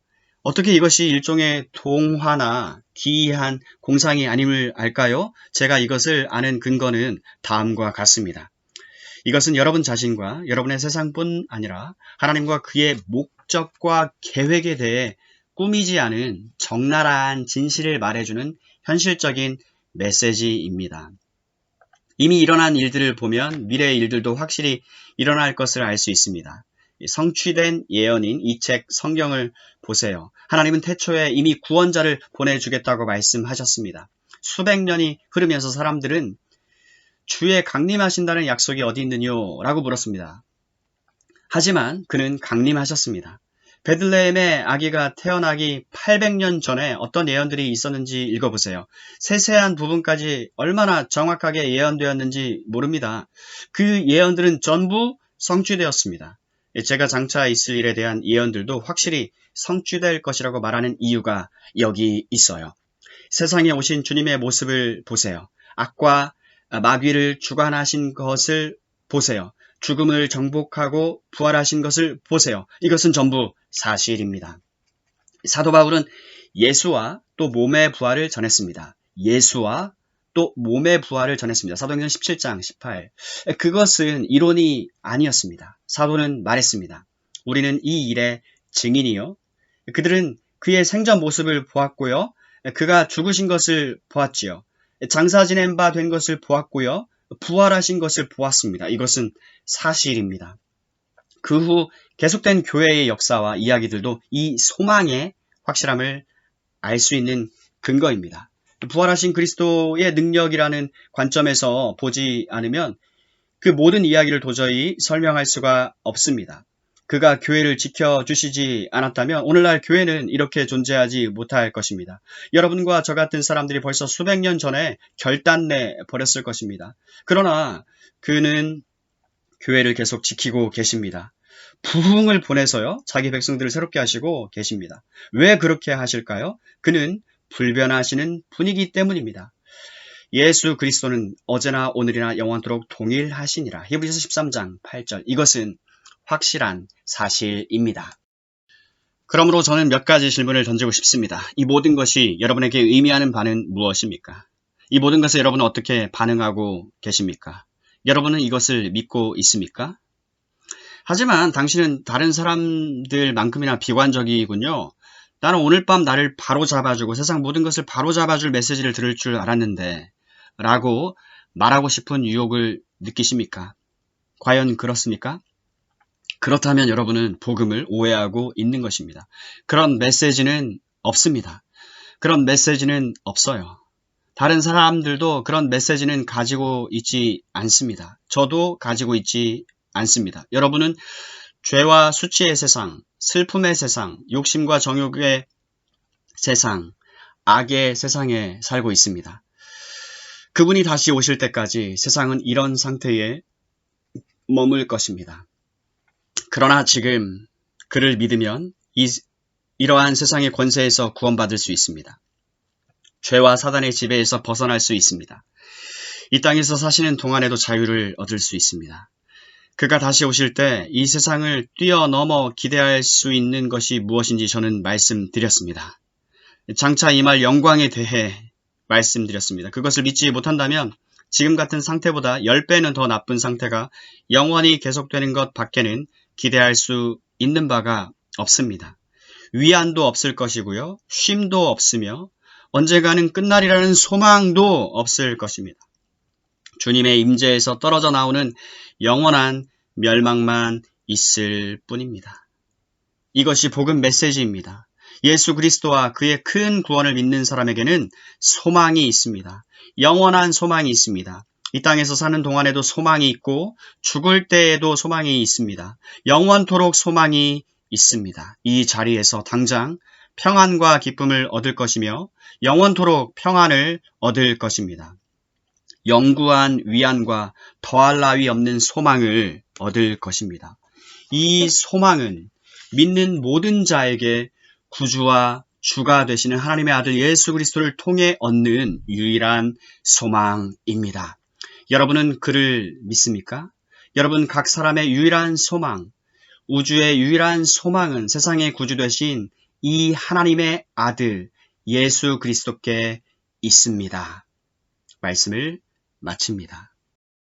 S1: 어떻게 이것이 일종의 동화나 기이한 공상이 아님을 알까요? 제가 이것을 아는 근거는 다음과 같습니다. 이것은 여러분 자신과 여러분의 세상뿐 아니라 하나님과 그의 목적과 계획에 대해 꾸미지 않은 적나라한 진실을 말해주는 현실적인 메시지입니다. 이미 일어난 일들을 보면 미래의 일들도 확실히 일어날 것을 알 수 있습니다. 성취된 예언인 이 책 성경을 보세요. 하나님은 태초에 이미 구원자를 보내주겠다고 말씀하셨습니다. 수백 년이 흐르면서 사람들은 주의 강림하신다는 약속이 어디 있느뇨? 라고 물었습니다. 하지만 그는 강림하셨습니다. 베들레헴의 아기가 태어나기 800년 전에 어떤 예언들이 있었는지 읽어보세요. 세세한 부분까지 얼마나 정확하게 예언되었는지 모릅니다. 그 예언들은 전부 성취되었습니다. 제가 장차 있을 일에 대한 예언들도 확실히 성취될 것이라고 말하는 이유가 여기 있어요. 세상에 오신 주님의 모습을 보세요. 악과 마귀를 주관하신 것을 보세요. 죽음을 정복하고 부활하신 것을 보세요. 이것은 전부 사실입니다. 사도 바울은 예수와 또 몸의 부활을 전했습니다. 예수와 또 몸의 부활을 전했습니다. 사도행전 17장 18. 그것은 이론이 아니었습니다. 사도는 말했습니다. 우리는 이 일의 증인이요. 그들은 그의 생전 모습을 보았고요. 그가 죽으신 것을 보았지요. 장사 지낸 바 된 것을 보았고요. 부활하신 것을 보았습니다. 이것은 사실입니다. 그 후 계속된 교회의 역사와 이야기들도 이 소망의 확실함을 알 수 있는 근거입니다. 부활하신 그리스도의 능력이라는 관점에서 보지 않으면 그 모든 이야기를 도저히 설명할 수가 없습니다. 그가 교회를 지켜주시지 않았다면 오늘날 교회는 이렇게 존재하지 못할 것입니다. 여러분과 저 같은 사람들이 벌써 수백 년 전에 결단내 버렸을 것입니다. 그러나 그는 교회를 계속 지키고 계십니다. 부흥을 보내서요, 자기 백성들을 새롭게 하시고 계십니다. 왜 그렇게 하실까요? 그는 불변하시는 분이기 때문입니다. 예수 그리스도는 어제나 오늘이나 영원토록 동일하시니라. 히브리서 13장 8절. 이것은 확실한 사실입니다. 그러므로 저는 몇 가지 질문을 던지고 싶습니다. 이 모든 것이 여러분에게 의미하는 바는 무엇입니까? 이 모든 것에 여러분은 어떻게 반응하고 계십니까? 여러분은 이것을 믿고 있습니까? 하지만 당신은 다른 사람들만큼이나 비관적이군요. 나는 오늘 밤 나를 바로잡아주고 세상 모든 것을 바로잡아줄 메시지를 들을 줄 알았는데 라고 말하고 싶은 유혹을 느끼십니까? 과연 그렇습니까? 그렇다면 여러분은 복음을 오해하고 있는 것입니다. 그런 메시지는 없습니다. 그런 메시지는 없어요. 다른 사람들도 그런 메시지는 가지고 있지 않습니다. 저도 가지고 있지 않습니다. 여러분은 죄와 수치의 세상, 슬픔의 세상, 욕심과 정욕의 세상, 악의 세상에 살고 있습니다. 그분이 다시 오실 때까지 세상은 이런 상태에 머물 것입니다. 그러나 지금 그를 믿으면 이러한 세상의 권세에서 구원받을 수 있습니다. 죄와 사단의 지배에서 벗어날 수 있습니다. 이 땅에서 사시는 동안에도 자유를 얻을 수 있습니다. 그가 다시 오실 때 이 세상을 뛰어넘어 기대할 수 있는 것이 무엇인지 저는 말씀드렸습니다. 장차 임할 영광에 대해 말씀드렸습니다. 그것을 믿지 못한다면 지금 같은 상태보다 10배는 더 나쁜 상태가 영원히 계속되는 것 밖에는 기대할 수 있는 바가 없습니다. 위안도 없을 것이고요. 쉼도 없으며 언젠가는 끝날이라는 소망도 없을 것입니다. 주님의 임재에서 떨어져 나오는 영원한 멸망만 있을 뿐입니다. 이것이 복음 메시지입니다. 예수 그리스도와 그의 큰 구원을 믿는 사람에게는 소망이 있습니다. 영원한 소망이 있습니다. 이 땅에서 사는 동안에도 소망이 있고 죽을 때에도 소망이 있습니다. 영원토록 소망이 있습니다. 이 자리에서 당장 평안과 기쁨을 얻을 것이며 영원토록 평안을 얻을 것입니다. 영구한 위안과 더할 나위 없는 소망을 얻을 것입니다. 이 소망은 믿는 모든 자에게 구주와 주가 되시는 하나님의 아들 예수 그리스도를 통해 얻는 유일한 소망입니다. 여러분은 그를 믿습니까? 여러분 각 사람의 유일한 소망, 우주의 유일한 소망은 세상의 구주 되신 이 하나님의 아들 예수 그리스도께 있습니다. 말씀을 마칩니다.